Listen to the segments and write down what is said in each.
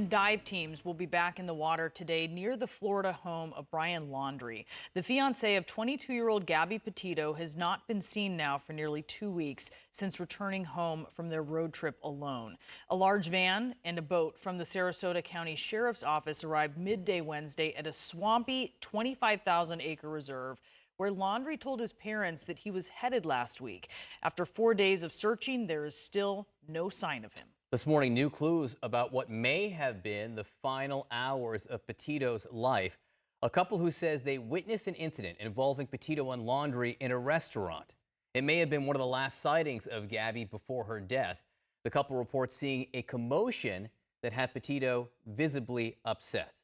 And dive teams will be back in the water today near the Florida home of Brian Laundrie. The fiance of 22-year-old Gabby Petito has not been seen now for nearly 2 weeks since returning home from their road trip alone. A large van and a boat from the Sarasota County Sheriff's Office arrived midday Wednesday at a swampy 25,000-acre reserve where Laundrie told his parents that he was headed last week. After 4 days of searching, there is still no sign of him. This morning, new clues about what may have been the final hours of Petito's life. A couple who says they witnessed an incident involving Petito and Laundrie in a restaurant. It may have been one of the last sightings of Gabby before her death. The couple reports seeing a commotion that had Petito visibly upset.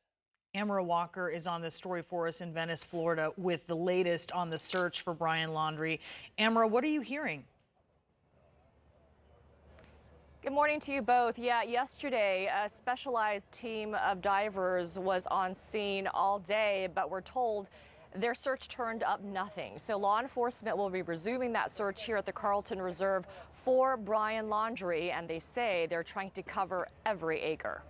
Amara Walker is on this story for us in Venice, Florida, with the latest on the search for Brian Laundrie. Amara, what are you hearing? Good morning to you both. Yeah, yesterday, a specialized team of divers was on scene all day, but we're told their search turned up nothing. So law enforcement will be resuming that search here at the Carlton Reserve for Brian Laundrie, and they say they're trying to cover every acre.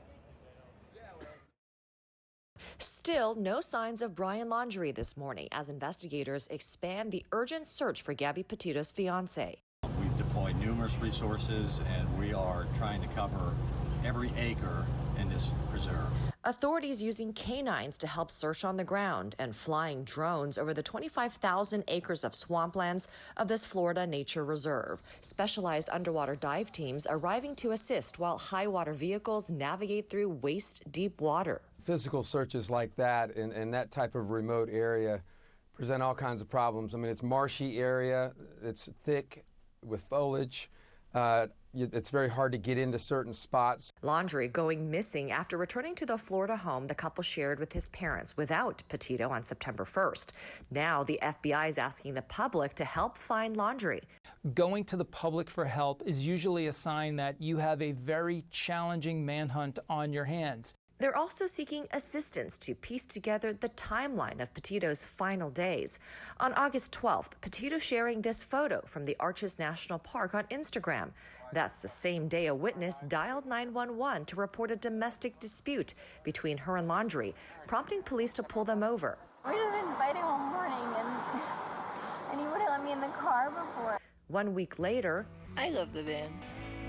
Still, no signs of Brian Laundrie this morning as investigators expand the urgent search for Gabby Petito's fiance. We've deployed numerous resources, and we are trying to cover every acre in this preserve. Authorities using canines to help search on the ground and flying drones over the 25,000 acres of swamplands of this Florida nature reserve. Specialized underwater dive teams arriving to assist while high water vehicles navigate through waist-deep water. Physical searches like that in that type of remote area present all kinds of problems. I mean, it's marshy area, it's thick with foliage. It's very hard to get into certain spots. Laundrie going missing after returning to the Florida home the couple shared with his parents without Petito on September 1st. Now the FBI is asking the public to help find Laundrie. Going to the public for help is usually a sign that you have a very challenging manhunt on your hands. They're also seeking assistance to piece together the timeline of Petito's final days. On August 12th, Petito sharing this photo from the Arches National Park on Instagram. That's the same day a witness dialed 911 to report a domestic dispute between her and Laundrie, prompting police to pull them over. We just been fighting all morning, and he wouldn't let me in the car before. 1 week later, I love the van.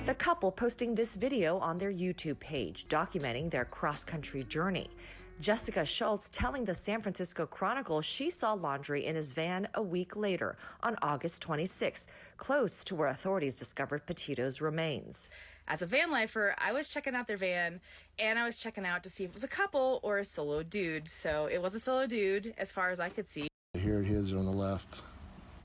The couple posting this video on their YouTube page, documenting their cross-country journey. Jessica Schultz telling the San Francisco Chronicle she saw Laundrie in his van a week later, on August 26, close to where authorities discovered Petito's remains. As a van lifer, I was checking out their van, and I was checking out to see if it was a couple or a solo dude. So it was a solo dude, as far as I could see. Here it is on the left.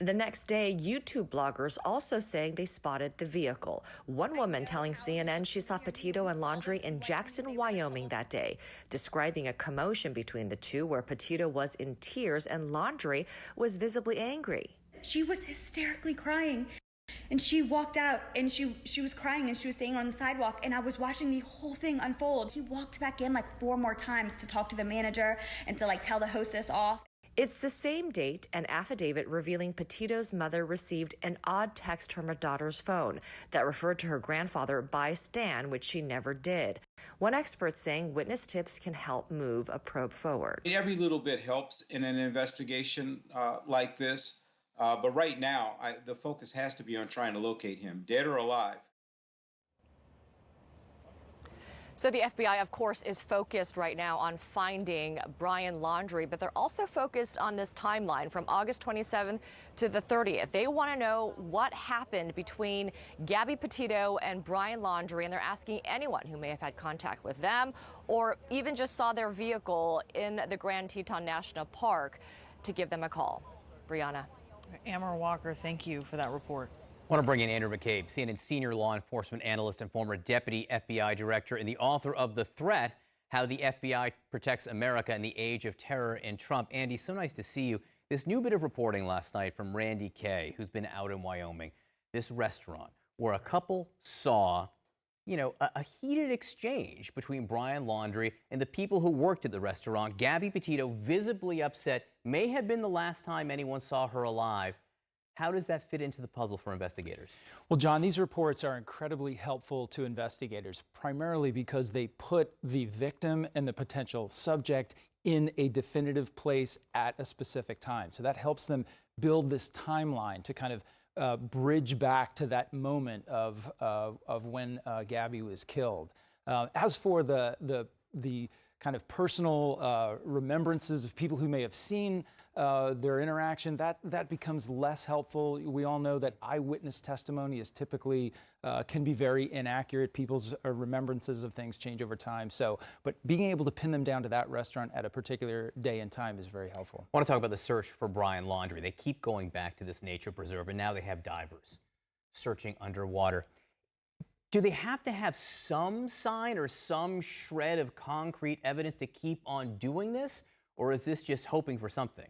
The next day, YouTube bloggers also saying they spotted the vehicle. One woman telling CNN she saw Petito and Laundrie in Jackson, Wyoming that day, describing a commotion between the two where Petito was in tears and Laundrie was visibly angry. She was hysterically crying, and she walked out, and she was crying, and she was staying on the sidewalk, and I was watching the whole thing unfold. He walked back in like 4 more times to talk to the manager and to tell the hostess off. It's the same date an affidavit revealing Petito's mother received an odd text from her daughter's phone that referred to her grandfather by Stan, which she never did. One expert saying witness tips can help move a probe forward. Every little bit helps in an investigation like this, but right now the focus has to be on trying to locate him, dead or alive. So the FBI, of course, is focused right now on finding Brian Laundrie, but they're also focused on this timeline from August 27th to the 30th. They want to know what happened between Gabby Petito and Brian Laundrie, and they're asking anyone who may have had contact with them or even just saw their vehicle in the Grand Teton National Park to give them a call. Brianna. Amara Walker, thank you for that report. I want to bring in Andrew McCabe, CNN senior law enforcement analyst and former deputy FBI director and the author of The Threat, How the FBI Protects America in the Age of Terror and Trump. Andy, so nice to see you. This new bit of reporting last night from Randy Kay, who's been out in Wyoming, this restaurant where a couple saw, a heated exchange between Brian Laundrie and the people who worked at the restaurant. Gabby Petito, visibly upset, may have been the last time anyone saw her alive. How does that fit into the puzzle for investigators? Well, John, these reports are incredibly helpful to investigators, primarily because they put the victim and the potential subject in a definitive place at a specific time. So that helps them build this timeline to kind of bridge back to that moment of when Gabby was killed. As for the kind of personal remembrances of people who may have seen their interaction, that becomes less helpful. We all know that eyewitness testimony is typically can be very inaccurate. People's remembrances of things change over time. But being able to pin them down to that restaurant at a particular day and time is very helpful. I want to talk about the search for Brian Laundrie. They keep going back to this nature preserve, and now they have divers searching underwater. Do they have to have some sign or some shred of concrete evidence to keep on doing this? Or is this just hoping for something?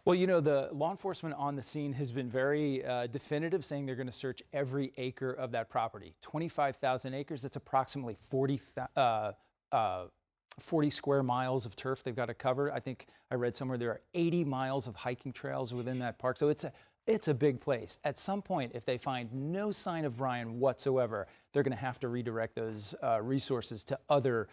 Well, you know, the law enforcement on the scene has been very definitive, saying they're going to search every acre of that property. 25,000 acres, that's approximately 40 square miles of turf they've got to cover. I think I read somewhere there are 80 miles of hiking trails within that park. So it's a big place. At some point, if they find no sign of Brian whatsoever, they're going to have to redirect those resources to other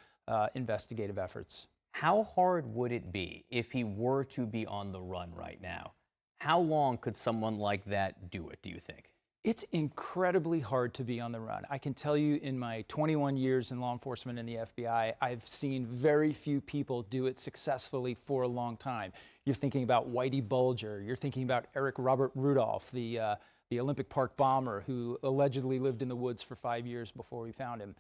investigative efforts. How hard would it be if he were to be on the run right now? How long could someone like that do it, do you think? It's incredibly hard to be on the run. I can tell you in my 21 years in law enforcement and the FBI, I've seen very few people do it successfully for a long time. You're thinking about Whitey Bulger. You're thinking about Eric Robert Rudolph, the Olympic Park bomber who allegedly lived in the woods for 5 years before we found him.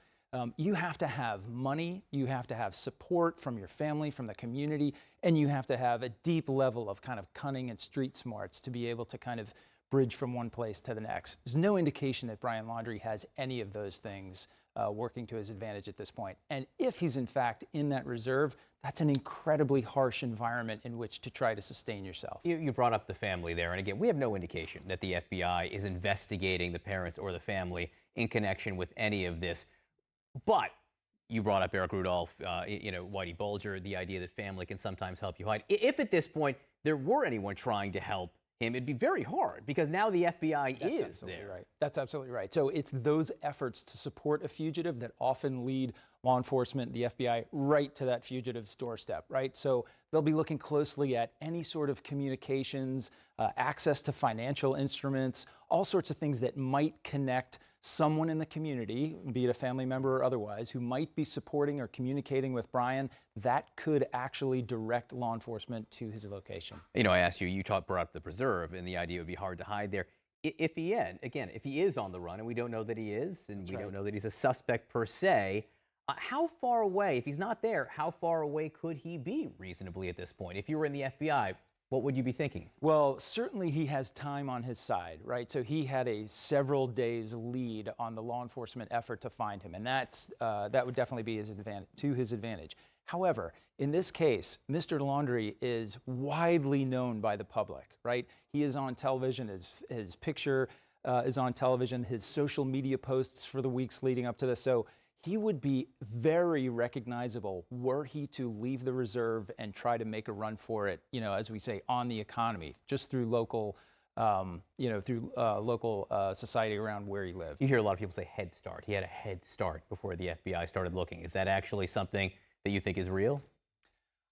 You have to have money, you have to have support from your family, from the community, and you have to have a deep level of kind of cunning and street smarts to be able to kind of bridge from one place to the next. There's no indication that Brian Laundrie has any of those things working to his advantage at this point. And if he's in fact in that reserve, that's an incredibly harsh environment in which to try to sustain yourself. You brought up the family there, and again, we have no indication that the FBI is investigating the parents or the family in connection with any of this. But you brought up Eric Rudolph, Whitey Bulger, the idea that family can sometimes help you hide. If at this point there were anyone trying to help him, it'd be very hard because now the FBI is there. Right. That's absolutely right. So it's those efforts to support a fugitive that often lead law enforcement, the FBI, right to that fugitive's doorstep, right? So they'll be looking closely at any sort of communications, access to financial instruments, all sorts of things that might connect someone in the community, be it a family member or otherwise, who might be supporting or communicating with Brian, that could actually direct law enforcement to his location. You know, I asked you, brought up the preserve and the idea it would be hard to hide there. If he is on the run, and we don't know that he is, and we don't know that he's a suspect per se, how far away, if he's not there, how far away could he be reasonably at this point? If you were in the FBI, what would you be thinking? Well, certainly he has time on his side, right? So he had a several days lead on the law enforcement effort to find him, and that would definitely be to his advantage. However, in this case, Mr. Laundrie is widely known by the public, right? He is on television, his picture is on television, his social media posts for the weeks leading up to this. So he would be very recognizable were he to leave the reserve and try to make a run for it, as we say, on the economy, just through local, society around where he lived. You hear a lot of people say head start. He had a head start before the FBI started looking. Is that actually something that you think is real?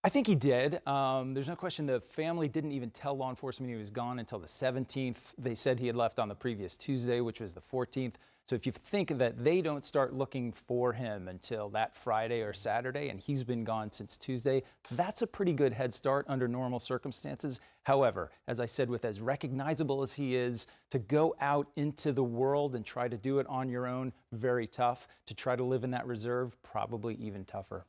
I think he did. There's no question the family didn't even tell law enforcement he was gone until the 17th. They said he had left on the previous Tuesday, which was the 14th. So if you think that they don't start looking for him until that Friday or Saturday, and he's been gone since Tuesday, that's a pretty good head start under normal circumstances. However, as I said, with as recognizable as he is, to go out into the world and try to do it on your own, very tough. To try to live in that reserve, probably even tougher.